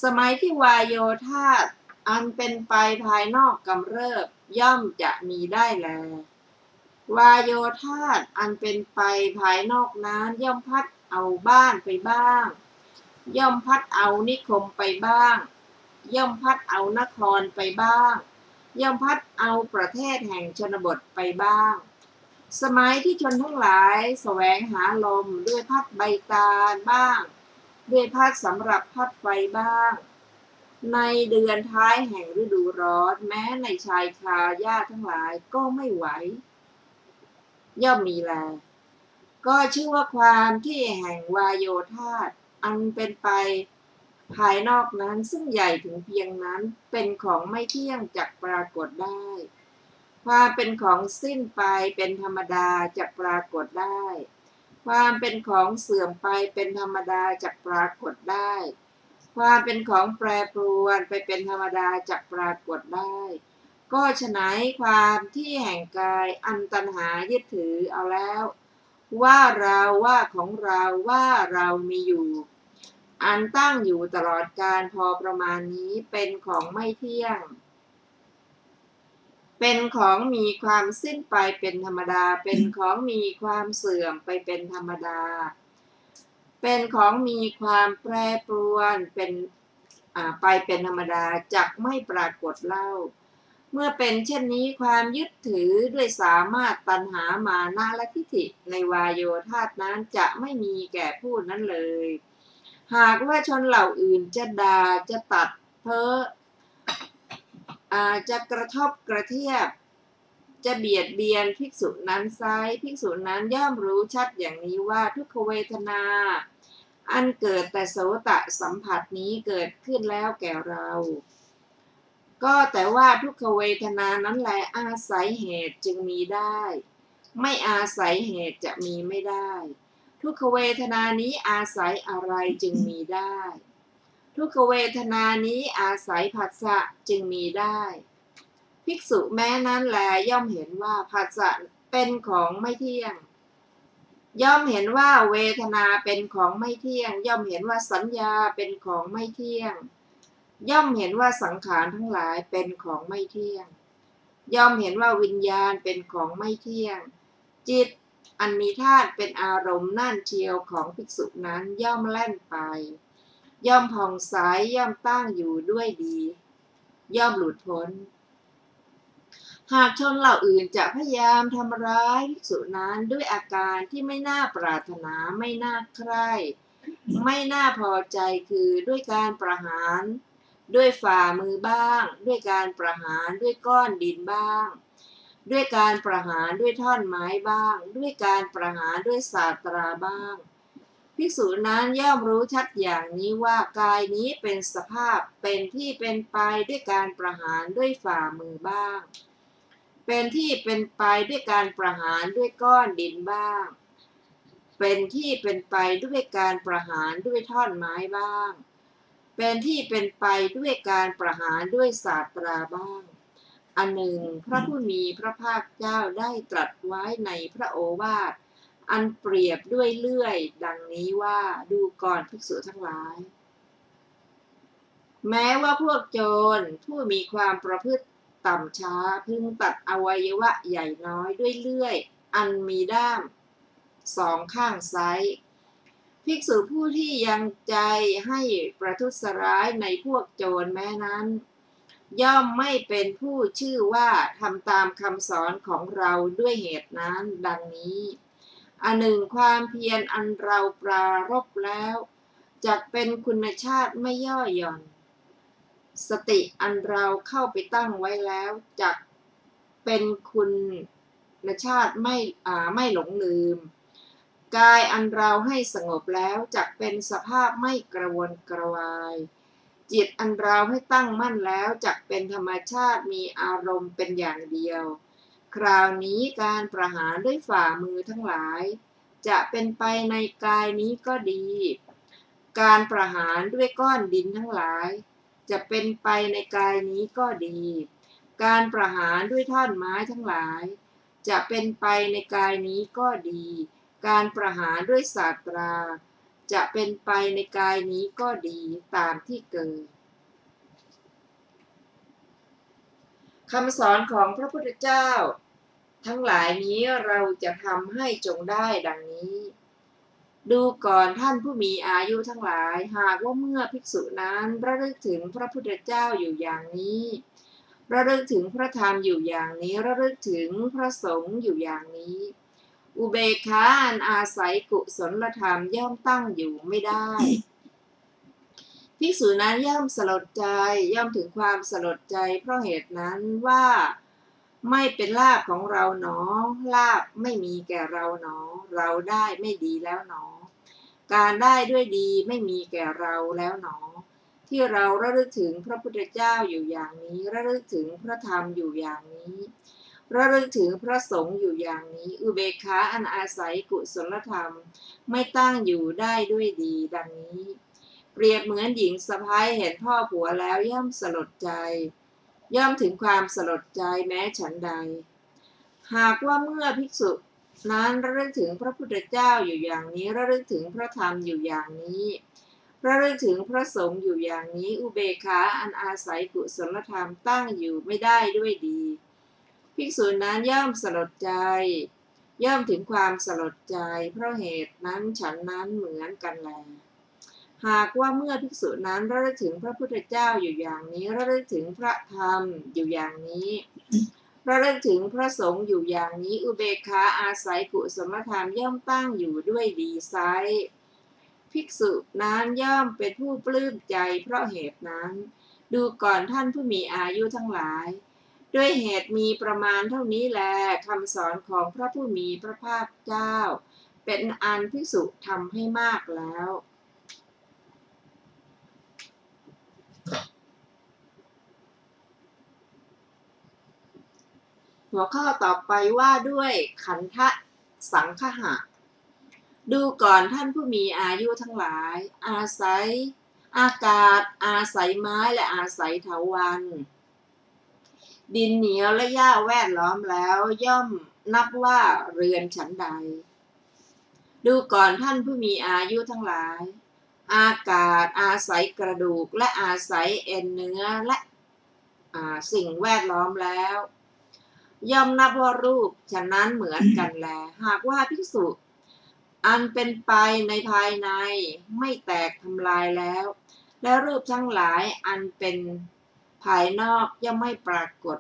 สมัยที่วาโยธาตุ อันเป็นไปภายนอกกำเริบย่อมจะมีได้แลวายโยธาตอันเป็นไปภายนอกนั้นย่อมพัดเอาบ้านไปบ้างย่อมพัดเอานิคมไปบ้างย่อมพัดเอานครไปบ้างย่อมพัดเอาประเทศแห่งชนบทไปบ้างสมัยที่ชนทั้งหลายแสวงหาลมด้วยพัดใบตาลบ้างด้วยพัดสำหรับพัดไฟบ้างในเดือนท้ายแห่งฤดูร้อนแม้ในชายคาหญ้าทั้งหลายก็ไม่ไหวย่อมมีแลก็ชื่อว่าความที่แห่งวายโยธาตอันเป็นไปภายนอกนั้นซึ่งใหญ่ถึงเพียงนั้นเป็นของไม่เที่ยงจักปรากฏได้ความเป็นของสิ้นไปเป็นธรรมดาจักปรากฏได้ความเป็นของเสื่อมไปเป็นธรรมดาจักปรากฏได้ความเป็นของแปรปรวนไปเป็นธรรมดาจักปรากฏได้ก็ฉะนั้นความที่แห่งกายอันตัณหายึดถือเอาแล้วว่าเราว่าของเราว่าเรามีอยู่อันตั้งอยู่ตลอดกาลพอประมาณนี้เป็นของไม่เที่ยงเป็นของมีความสิ้นไปเป็นธรรมดาเป็นของมีความเสื่อมไปเป็นธรรมดาเป็นของมีความแปรปรวนเป็นไปเป็นธรรมดาจักไม่ปรากฏเล่าเมื่อเป็นเช่นนี้ความยึดถือด้วยสามารถตัณหามานะและทิฏฐิในวายโยธาตนั้นจะไม่มีแก่ผู้นั้นเลยหากว่าชนเหล่าอื่นจะด่าจะตัดเพ้อจะกระทบกระเทียบจะเบียดเบียนภิกษุนั้นไซร้ภิกษุนั้นย่อมรู้ชัดอย่างนี้ว่าทุกขเวทนาอันเกิดแต่โสตสัมผัสนี้เกิดขึ้นแล้วแก่เราก็แต่ว่าทุกขเวทนานั้นแหละอาศัยเหตุจึงมีได้ไม่อาศัยเหตุจะมีไม่ได้ทุกขเวทนานี้อาศัยอะไรจึงมีได้ทุกขเวทนานี้อาศัยผัสสะจึงมีได้ภิกษุแม้นั้นแลย่อมเห็นว่าผัสสะเป็นของไม่เที่ยงย่อมเห็นว่าเวทนาเป็นของไม่เที่ยงย่อมเห็นว่าสัญญาเป็นของไม่เที่ยงย่อมเห็นว่าสังขารทั้งหลายเป็นของไม่เที่ยงย่อมเห็นว่าวิญญาณเป็นของไม่เที่ยงจิตอันมีธาตุเป็นอารมณ์นั่นเชียวของภิกษุนั้นย่อมแล่นไปย่อมผ่องใสย่อมตั้งอยู่ด้วยดีย่อมหลุดพ้นหากชนเหล่าอื่นจะพยายามทำร้ายภิกษุนั้นด้วยอาการที่ไม่น่าปรารถนาไม่น่าใคร่ไม่น่าพอใจคือด้วยการประหารด้วยฝ่ามือบ้างด้วยการประหารด้วยก้อนดินบ้างด้วยการประหารด้วยท่อนไม้บ้างด้วยการประหารด้วยศาสตราบ้างภิกษุนั้นย่อมรู้ชัดอย่างนี้ว่ากายนี้เป็นสภาพเป็นที่เป็นไปด้วยการประหารด้วยฝ่ามือบ้างเป็นที่เป็นไปด้วยการประหารด้วยก้อนดินบ้างเป็นที่เป็นไปด้วยการประหารด้วยท่อนไม้บ้างเป็นที่เป็นไปด้วยการประหารด้วยศาสตราบ้างอันหนึ่งพระผู้มีพระภาคเจ้าได้ตรัสไว้ในพระโอวาทอันเปรียบด้วยเลื่อยดังนี้ว่าดูก่อนภิกษุทั้งหลายแม้ว่าพวกโจรผู้มีความประพฤติต่ำช้าพึงตัดอวัยวะใหญ่น้อยด้วยเลื่อยอันมีด้ามสองข้างไซร้ภิกษุผู้ที่ยังใจให้ประทุษร้ายในพวกโจรแม้นั้นย่อมไม่เป็นผู้ชื่อว่าทำตามคำสอนของเราด้วยเหตุนั้นดังนี้อันหนึ่งความเพียรอันเราปรารภแล้วจักเป็นคุณชาติไม่ย่อหย่อนสติอันเราเข้าไปตั้งไว้แล้วจักเป็นคุณชาติไม่หลงลืมกายอันเราให้สงบแล้วจักเป็นสภาพไม่กระวนกระวายจิตอันเราให้ตั้งมั่นแล้วจักเป็นธรรมชาติมีอารมณ์เป็นอย่างเดียวคราวนี้การประหารด้วยฝ่ามือทั้งหลายจะเป็นไปในกายนี้ก็ดีการประหารด้วยก้อนดินทั้งหลายจะเป็นไปในกายนี้ก็ดีการประหารด้วยท่อนไม้ทั้งหลายจะเป็นไปในกายนี้ก็ดีการประหารด้วยศาสตราจะเป็นไปในกายนี้ก็ดีตามที่เกิด คำสอนของพระพุทธเจ้าทั้งหลายนี้เราจะทำให้จงได้ดังนี้ดูก่อนท่านผู้มีอายุทั้งหลายหากว่าเมื่อภิกษุนั้นระลึกถึงพระพุทธเจ้าอยู่อย่างนี้ระลึกถึงพระธรรมอยู่อย่างนี้ระลึกถึงพระสงฆ์อยู่อย่างนี้อุเบกขาอันอาศัยกุศลธรรมย่อมตั้งอยู่ไม่ได้ภิกษุนั้นย่อมสลดใจย่อมถึงความสลดใจเพราะเหตุนั้นว่าไม่เป็นลาภของเราหนอลาภไม่มีแก่เราหนอเราได้ไม่ดีแล้วหนอการได้ด้วยดีไม่มีแก่เราแล้วหนอที่เราระลึกถึงพระพุทธเจ้าอยู่อย่างนี้ระลึกถึงพระธรรมอยู่อย่างนี้ระลึกถึงพระสงฆ์อยู่อย่างนี้อุเบกขาอันอาศัยกุศลธรรมไม่ตั้งอยู่ได้ด้วยดีดังนี้เปรียบเหมือนหญิงสะใภ้เห็นพ่อผัวแล้วย่อมสลดใจย่อมถึงความสลดใจแม้ฉันใดหากว่าเมื่อภิกษุนั้นระลึกถึงพระพุทธเจ้าอยู่อย่างนี้ระลึกถึงพระธรรมอยู่อย่างนี้ระลึกถึงพระสงฆ์อยู่อย่างนี้อุเบกขาอันอาศัยกุศลธรรมตั้งอยู่ไม่ได้ด้วยดีภิกษุนั้นย่อมสลดใจย่อมถึงความสลดใจเพราะเหตุนั้นฉันนั้นเหมือนกันแลหากว่าเมื่อภิกษุนั้นระลึกถึงพระพุทธเจ้าอยู่อย่างนี้ระลึกถึงพระธรรมอยู่อย่างนี้ระลึกถึงพระสงฆ์อยู่อย่างนี้อุเบกขาอาศัยกุศลธรรมย่อมตั้งอยู่ด้วยดีไซภิกษุนั้นย่อมเป็นผู้ปลื้มใจเพราะเหตุนั้นดูก่อนท่านผู้มีอายุทั้งหลายด้วยเหตุมีประมาณเท่านี้แลคำสอนของพระผู้มีพระภาคเจ้าเป็นอันภิกษุทำให้มากแล้วหัวข้อต่อไปว่าด้วยขันธสังคหะดูก่อนท่านผู้มีอายุทั้งหลายอาศัยอากาศอาศัยไม้และอาศัยเถาวัลย์ดินเหนียวและหญ้าแวดล้อมแล้วย่อมนับว่าเรือนฉันใดดูก่อนท่านผู้มีอายุทั้งหลายอากาศอาศัยกระดูกและอาศัยเอ็นเนื้อและสิ่งแวดล้อมแล้วย่อมนับว่ารูปฉะนั้นเหมือนกันแลหากว่าภิกษุอันเป็นไปในภายในไม่แตกทำลายแล้วและรูปทั้งหลายอันเป็นภายนอกย่อมไม่ปรากฏ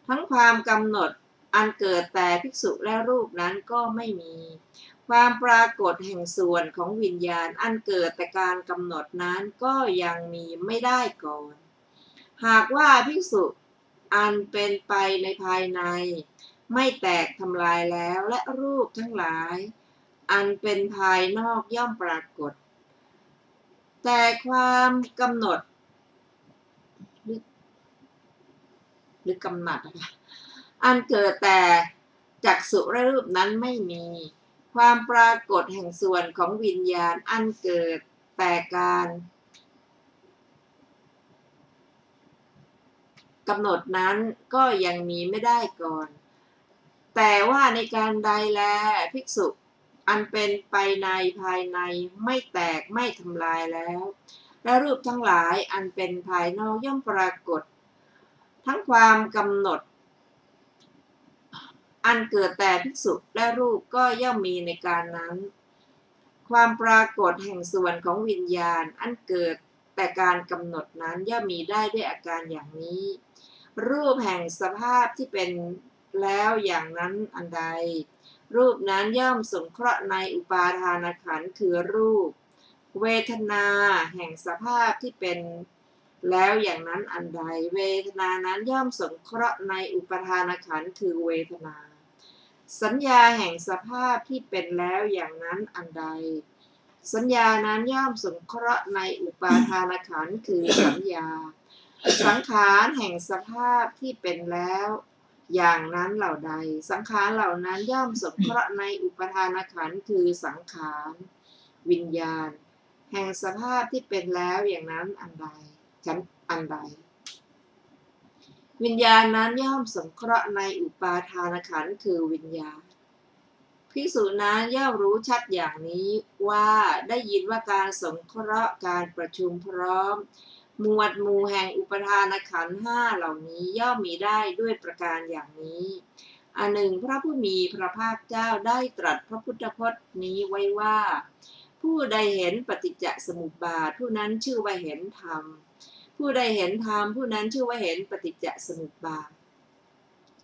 ทั้งความกำหนดอันเกิดแต่ภิกษุและรูปนั้นก็ไม่มีความปรากฏแห่งส่วนของวิญญาณอันเกิดแต่การกำหนดนั้นก็ยังมีไม่ได้ก่อนหากว่าภิกษุอันเป็นไปในภายในไม่แตกทำลายแล้วและรูปทั้งหลายอันเป็นภายนอกย่อมปรากฏแต่ความกำหนดหรือกำหนัดนะคะอันเกิดแต่จักษุและรูปนั้นไม่มีความปรากฏแห่งส่วนของวิญญาณอันเกิดแต่การกำหนดนั้นก็ยังมีไม่ได้ก่อนแต่ว่าในการใดแลภิกษุอันเป็นไปในภายในไม่แตกไม่ทำลายแล้วและรูปทั้งหลายอันเป็นภายนอกย่อมปรากฏทั้งความกำหนดอันเกิดแต่ภิกษุและรูปก็ย่อมมีในการนั้นความปรากฏแห่งส่วนของวิญญาณอันเกิดแต่การกำหนดนั้นย่อมมีได้ด้วยอาการอย่างนี้รูปแห่งสภาพที่เป็นแล้วอย่างนั้นอันใดรูปนั้นย่อมสงเคราะห์ในอุปาทานขันธ์คือรูปเวทนาแห่งสภาพที่เป็นแล้วอย่างนั้นอันใดเวทนานั้นย่อมสงเคราะห์ในอุปาทานขันธ์คือเวทนาสัญญาแห่งสภาพที่เป็นแล้วอย่างนั้นอันใดสัญญานั้นย่อมสงเคราะห์ในอุปาทานขันธ์คือสัญญาสังขารแห่งสภาพที่เป็นแล้วอย่างนั้นเหล่าใดสังขารเหล่านั้นย่อมสงเคราะห์ในอุปาทานขันธ์คือสังขารวิญญาณแห่งสภาพที่เป็นแล้วอย่างนั้นอันใดอันใดวิญญาณนั้นย่อมสงเคราะห์ในอุปาทานขันธ์คือวิญญาณภิกษุนั้นย่อมรู้ชัดอย่างนี้ว่าได้ยินว่าการสงเคราะห์การประชุมพร้อม หมวดหมู่แห่งอุปทานขันธ์ห้าเหล่านี้ย่อมมีได้ด้วยประการอย่างนี้อันหนึ่งพระผู้มีพระภาคเจ้าได้ตรัสพระพุทธพจน์นี้ไว้ว่าผู้ใดเห็นปฏิจจสมุปบาทผู้นั้นชื่อว่าเห็นธรรมผู้ใดเห็นธรรมผู้นั้นชื่อว่าเห็นปฏิจจสมุปบาท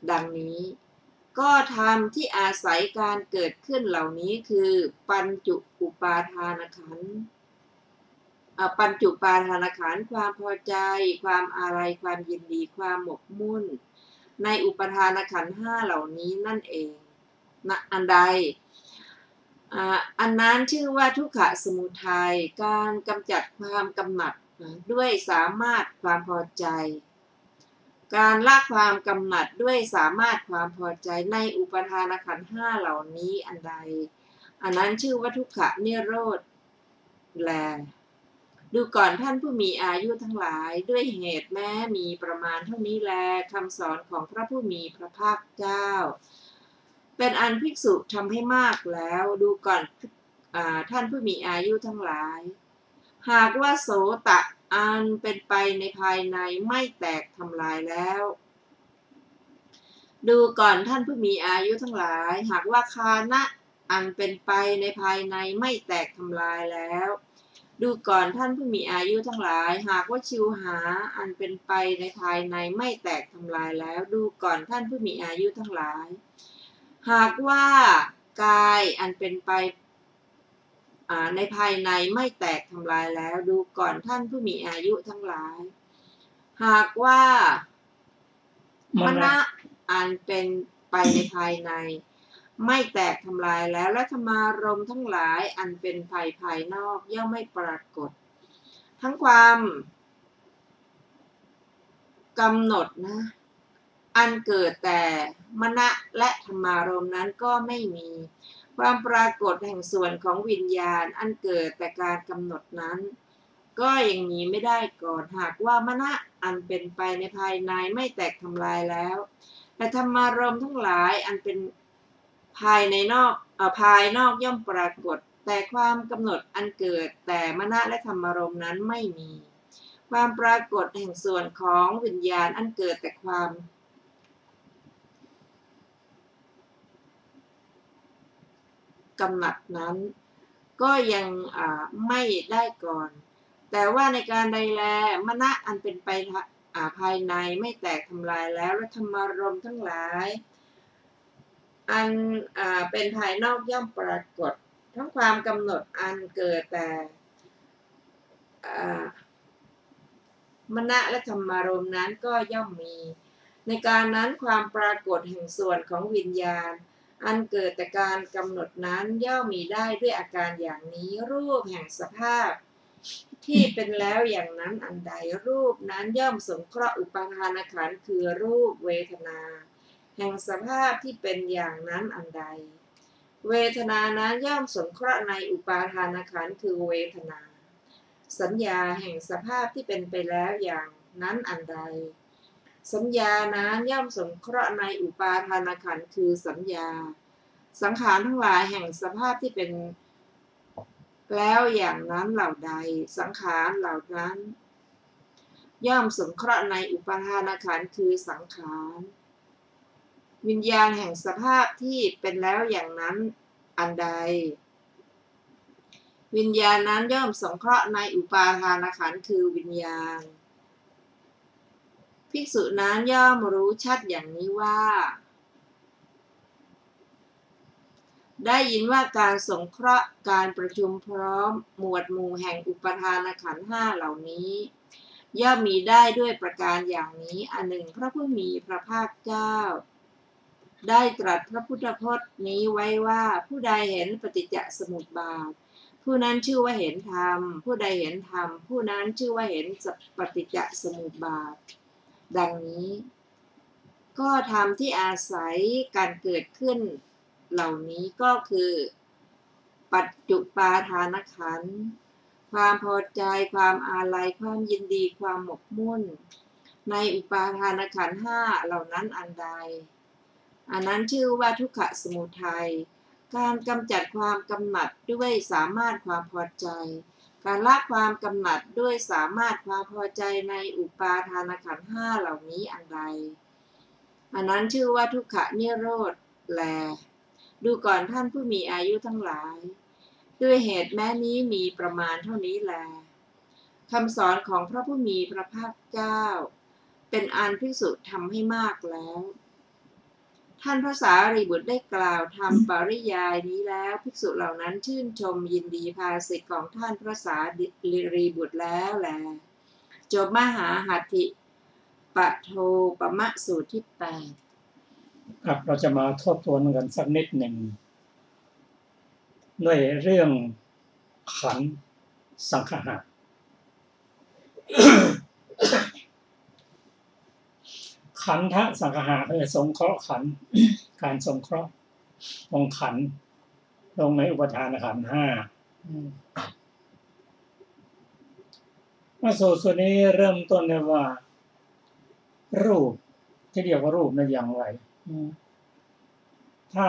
ดังนี้ก็ธรรมที่อาศัยการเกิดขึ้นเหล่านี้คือปัญจุอุปาทานขันธ์ปัญจุปาทานขันธ์ความพอใจความอาลัยความยินดีความหมกมุ่นในอุปทานขันธ์ห้าเหล่านี้นั่นเองอันใดอันนั้นชื่อว่าทุกขสมุทัยการกำจัดความกำหนัดด้วยสามารถความพอใจการละความกำหนัดด้วยสามารถความพอใจในอุปทานขันธ์ห้าเหล่านี้อันใดอันนั้นชื่อว่าทุกขนิโรธแลดูก่อนท่านผู้มีอายุทั้งหลายด้วยเหตุแม้มีประมาณเท่านี้แลคำสอนของพระผู้มีพระภาคเจ้าเป็นอันภิกษุทำให้มากแล้วดูก่อนท่านผู้มีอายุทั้งหลายหากว่าโสตะอันเป็นไปในภายในไม่แตกทำลายแล้วดูก่อนท่านผู้มีอายุทั้งหลายหากว่าคานะอันเป็นไปในภายในไม่แตกทำลายแล้วดูก่อนท่านผู้มีอายุทั้งหลายหากว่าชิวหาอันเป็นไปในภายในไม่แตกทำลายแล้วดูก่อนท่านผู้มีอายุทั้งหลายหากว่ากายอันเป็นไปในภายในไม่แตกทำลายแล้วดูก่อนท่านผู้มีอายุทั้งหลายหากว่ามนะอันเป็นไปในภายในไม่แตกทำลายแล้วและธรรมารมณ์ทั้งหลายอันเป็นภายนอกย่อมไม่ปรากฏทั้งความกำหนดอันเกิดแต่มนะและธรรมารมณ์นั้นก็ไม่มีความปรากฏแห่งส่วนของวิญญาณอันเกิดแต่การกำหนดนั้นก็ยังมีไม่ได้ก่อนหากว่ามนะอันเป็นไปในภายในไม่แตกทำลายแล้วแต่ธรรมารมณ์ทั้งหลายอันเป็นภายนอกย่อมปรากฏแต่ความกำหนดอันเกิดแต่มนะและธรรมารมณ์นั้นไม่มีความปรากฏแห่งส่วนของวิญญาณอันเกิดแต่ความกำหนัดนั้นก็ยังไม่ได้ก่อนแต่ว่าในการใดแลมนะอันเป็นไปภายในไม่แตกทำลายแล้วและธรรมารมณ์ทั้งหลายอันเป็นภายนอกย่อมปรากฏทั้งความกำหนดอันเกิดแต่มนะและธรรมารมณ์นั้นก็ย่อมมีในการนั้นความปรากฏแห่งส่วนของวิญญาณอันเกิดแต่การกำหนดนั้นย่อมมีได้ด้วยอาการอย่างนี้รูปแห่งสภาพที่เป็นแล้วอย่างนั้นอันใดรูปนั้นย่อมสงเคราะห์อุปาทานขันธ์คือรูปเวทนาแห่งสภาพที่เป็นอย่างนั้นอันใดเวทนานั้นย่อมสงเคราะห์ในอุปาทานขันธ์คือเวทนาสัญญาแห่งสภาพที่เป็นไปแล้วอย่างนั้นอันใดสัญญานั้นย่อมสงเคราะห์ในอุปาทานขันธ์คือสัญญาสังขารทั้งหลายแห่งสภาพที่เป็นแล้วอย่างนั้นเหล่าใดสังขารเหล่านั้นย่อมสงเคราะห์ในอุปาทานขันธ์คือสังขารวิญญาณแห่งสภาพที่เป็นแล้วอย่างนั้นอันใดวิญญาณนั้นย่อมสงเคราะห์ในอุปาทานขันธ์คือวิญญาณภิกษุนั้นย่อมรู้ชัดอย่างนี้ว่าได้ยินว่าการสงเคราะห์การประชุมพร้อมหมวดหมู่แห่งอุปทานขันธ์ห้าเหล่านี้ย่อมมีได้ด้วยประการอย่างนี้อันหนึ่งพระผู้มีพระภาคเจ้าได้ตรัสพระพุทธพจน์นี้ไว้ว่าผู้ใดเห็นปฏิจจสมุปบาทผู้นั้นชื่อว่าเห็นธรรมผู้ใดเห็นธรรมผู้นั้นชื่อว่าเห็นปฏิจจสมุปบาทดังนี้ก็ธรรมที่อาศัยการเกิดขึ้นเหล่านี้ก็คือปัจจุปาทานขันธ์ความพอใจความอาลัยความยินดีความหมกมุ่นในอุปาทานขันธ์ห้าเหล่านั้นอันใดอันนั้นชื่อว่าทุกขสมุทัยการกำจัดความกำหนัดด้วยสามารถความพอใจ การละความกำหนัดด้วยสามารถความพอใจในอุปาทานขันธ์ห้าเหล่านี้อันใดอันนั้นชื่อว่าทุกขนิโรธแลดูก่อนท่านผู้มีอายุทั้งหลายด้วยเหตุแม้นี้มีประมาณเท่านี้แลคำสอนของพระผู้มีพระภาคเจ้าเป็นอันภิกษุทำให้มากแล้วท่านพระสารีบุตรได้กล่าวทำปริยายนี้แล้วภิกษุเหล่านั้นชื่นชมยินดีภาสิทธิของท่านพระสารีบุตรแล้วแลจบมหาหัตถิปโทปมะสูตรที่8ครับเราจะมาทบทวนกันสักนิดหนึ่งด้วยเรื่องขันธ์สังขาร ขันธสังขารคือสงเคราะห์ขันธ์ การสงเคราะห์ของขันธ์ลงในอุปทานขันธ์ห้ามาสูตรนี้เริ่มต้นเลยว่ารูปที่เรียกว่ารูปนั้นอย่างไรถ้า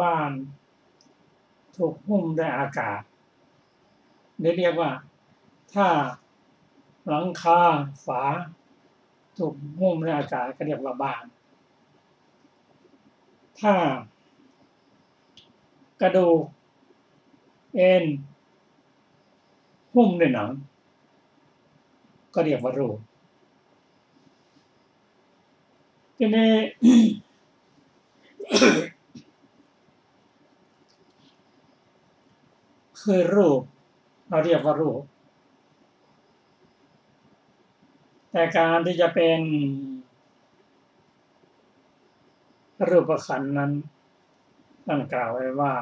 บ้านถูกหุ้มด้วยอากาศเรียกว่าถ้าหลังคาฝาถูกหุ้มด้วยอากาศก็เรียกว่าบ้านถ้ากระดูกเอ็นหุ้มด้วยหนังก็เรียกว่ารูปทีนี้ คือรูปเราเรียกว่ารูปแต่การที่จะเป็นรูปขันธ์นั้นท่านกล่าวไว้ว่า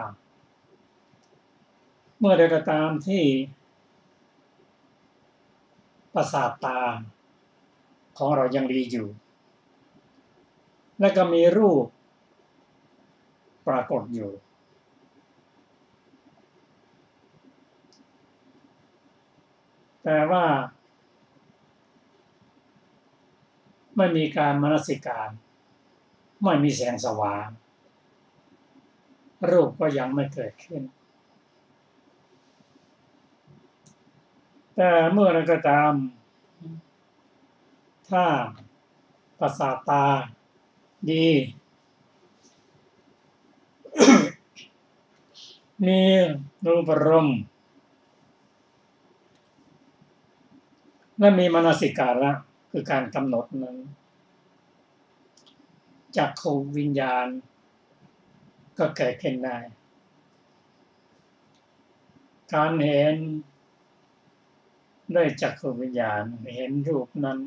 เมื่อใดก็ตามที่ประสาทตาของเรายังดีอยู่และก็มีรูปปรากฏอยู่แต่ว่าไม่มีการมนสิการไม่มีแสงสว่างรูปก็ยังไม่เกิดขึ้นแต่เมื่อไรก็ตามถ้าประสาทตาดี มีรูปารมณ์และมีมนสิการะคือการกำหนดนั้นจักขุวิญญาณก็เกิดขึ้นได้การเห็นด้วยจักขุวิญญาณเห็นรูปนั้น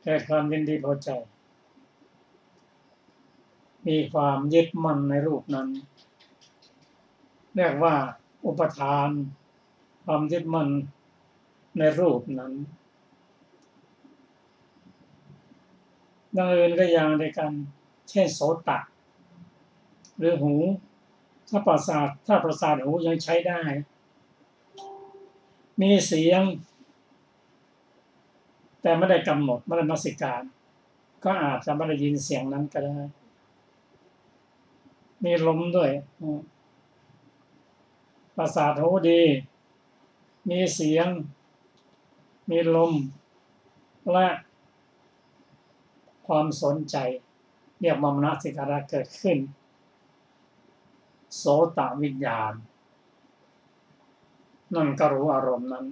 เกิดความยินดีพอใจมีความยึดมั่นในรูปนั้นเรียกว่าอุปทานความยึดมั่นในรูปนั้นดังอื่นก็อย่างเดียวกันเช่นโสตะหรือหูถ้าประสาทหูยังใช้ได้มีเสียงแต่ไม่ได้กำหนดไม่ได้มนสิการก็อาจจะไม่ได้ยินเสียงนั้นก็ได้มีลมด้วยประสาทหูดีมีเสียงมีลมและความสนใจเรียกว่ามนสิการะเกิดขึ้นโสตวิญญาณนั่นก็รู้อารมณ์นั้น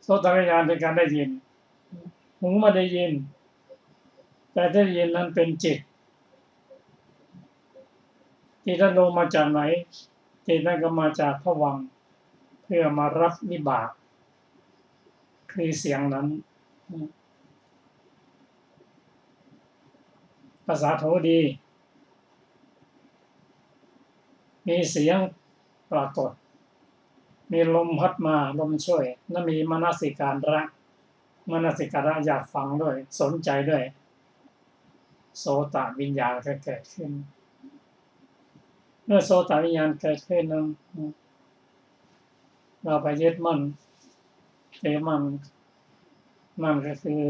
โสตวิญญาณเป็นการได้ยินหูไม่ได้ยินแต่ได้ยินนั้นเป็นจิตที่ท่านลงมาจากไหนจิตนั้นก็มาจากภวังค์เพื่อมารับวิบากคือเสียงนั้นประสาทหูดีมีเสียงปรากฏมีลมพัดมาลมช่วยและมีมนสิการะอยากฟังด้วยสนใจด้วยโสตวิญญาณก็เกิดขึ้นเมื่อโสตวิญญาณเกิดขึ้นนั้นเราไปยึดมั่นมันก็คือ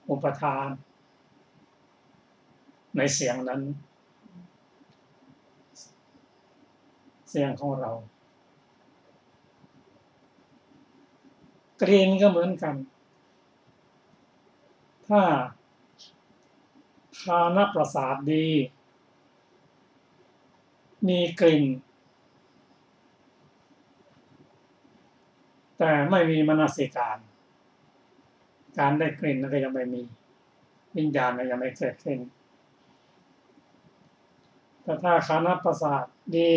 อุปทาน ในเสียงนั้นเสียงของเรากลิ่นก็เหมือนกันถ้าคานประสาทดีมีกลิ่นแต่ไม่มีมนสิการการได้กลิ่นนั้นก็ยังไม่มีวิญญาณยังไม่เกิดขึ้นแต่ถ้าคานประสาทดี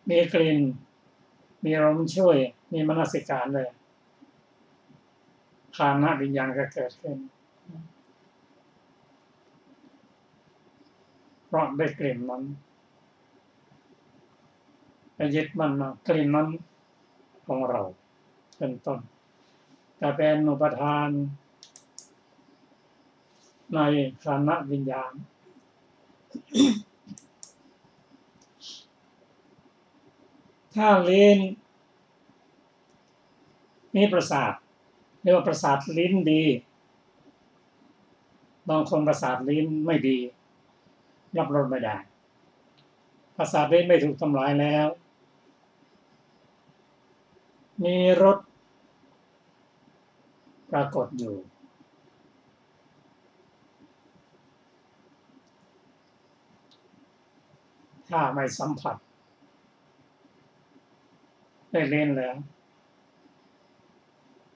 มีกลิ่นมีลมช่วยมีมนสิการเลยคานวิญญาณก็เกิดขึ้นเพราะได้กลิ่นนั้นไปยึดมันมากลิ่นนั้นของเราเป็นต้นแต่เป็นอุปทานในคานวิญญาณถ้าลิ้นมีประสาทเรียกว่าประสาทลิ้นดีบางคนประสาทลิ้นไม่ดีรับรสไม่ได้ประสาทลิ้นไม่ถูกทำลายแล้วมีรสปรากฏอยู่ถ้าไม่สัมผัสได้เล่นแล้ว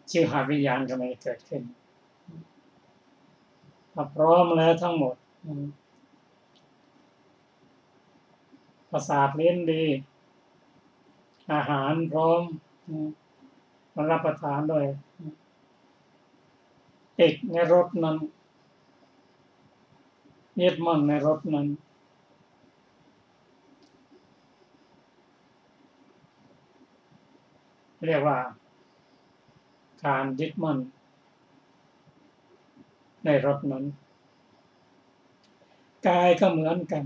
ชิวหาวิญญาณก็ไม่เกิดขึ้นถ้าพร้อมแล้วทั้งหมดประสาทเล่นดีอาหารพร้อมมารับประทานด้วยติดในรถนั้นยึดมั่นในรถนั้นเรียกว่าการยึดมั่นในรถนั้นกายก็เหมือนกัน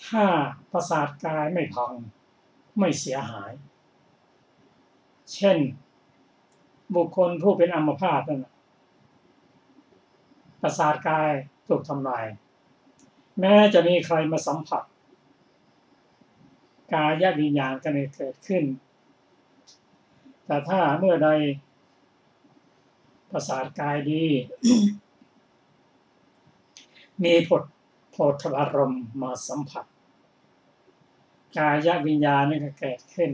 ถ้าประสาทกายไม่พังไม่เสียหายเช่นบุคคลผู้เป็นอัมพาตนั่นประสาทกายถูกทำลายแม้จะมีใครมาสัมผัสกายวิญญาณก็ไม่เกิดขึ้นแต่ถ้าเมื่อใดประสาทกายดี มีโผฏฐารมณ์มาสัมผัสกายวิญญาณนี่ก็เกิดขึ้น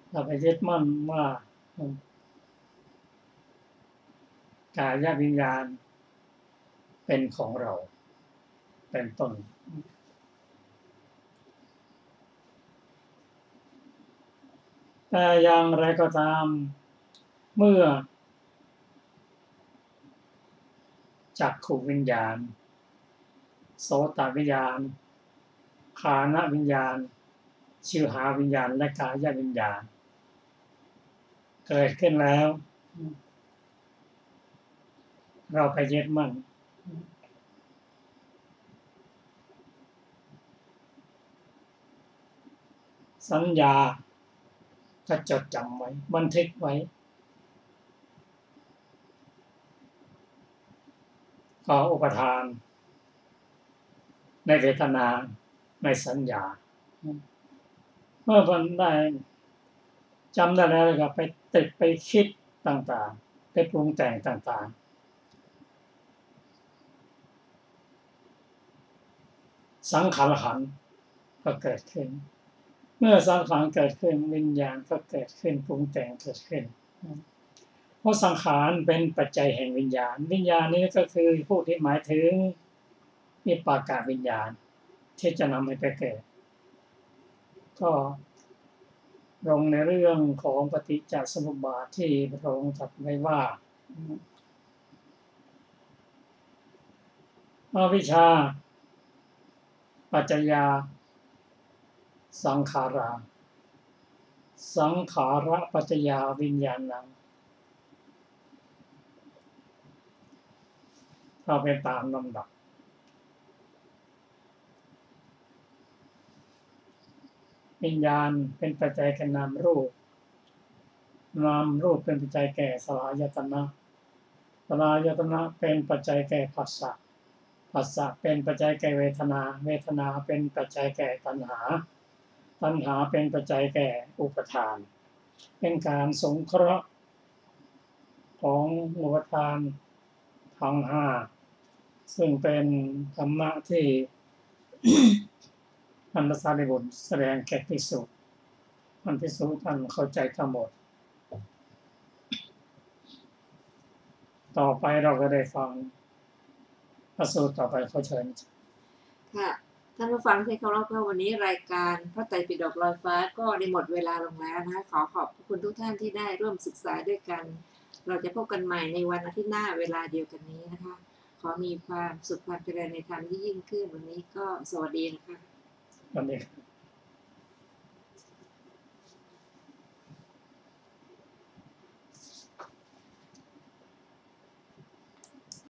เราไปยึดมั่นว่ากายวิญญาณเป็นของเราเป็นต้นแต่อย่างไรก็ตามเมื่อจักขุวิญญาณโสตวิญญาณฆานวิญญาณชิวหาวิญญาณและกายวิญญาณเกิดขึ้นแล้วเราไปยึดมั่นสัญญาก็จดจำไว้บันทึกไว้ขออุปทานในเวทนาในสัญญาเมื่อมันได้จำได้แล้วก็ไปติดไปคิดต่างๆไปปรุงแต่งต่างๆสังขารขันธ์ก็เกิดขึ้นเมื่อสังขารเกิดขึ้นวิญญาณก็เกิดขึ้นปรุงแต่งเกิดขึ้นเพราะสังขารเป็นปัจจัยแห่งวิญญาณวิญญาณนี้ก็คือผู้ที่หมายถึงวิปากวิญญาณที่จะนำให้ไปเกิดก็ลงในเรื่องของปฏิจจสมุปบาทที่พระองค์ตรัสไว้ว่าอวิชชาปัจจยาสังขาราสังขาระปัจจยาวิญญาณังเราไปตามลำดับวิญญาณเป็นปัจจัยแก่นามรูปนามรูปเป็นปัจจัยแก่สลายตนะ ลายตนะเป็นปัจจัยแก่ผัสสะผัสสะเป็นปัจจัยแก่เวทนาเวทนาเป็นปัจจัยแก่ตัณหาตัณหาเป็นปัจจัยแก่อุปทานเป็นการสงเคราะห์ของอุปทานทั้งห้าซึ่งเป็นธรรมะที่ ท่านพระสารีบุตรแสดงแก่ภิกษุท่านภิกษุท่านเข้าใจทั้งหมดต่อไปเราก็ได้ฟังพระสูตรต่อไปขอเชิญค่ะท่านผู้ฟังที่เคารพค่ะวันนี้รายการพระไตรปิฎกลอยฟ้าก็ได้หมดเวลาลงแล้วนะคะขอขอบคุณทุกท่านที่ได้ร่วมศึกษาด้วยกันเราจะพบกันใหม่ในวันอาทิตย์หน้าเวลาเดียวกันนี้นะคะขอมีความสุขความเจริญในธรรมที่ยิ่งขึ้นวันนี้ก็สวัสดีนะคะสวัสดีครับ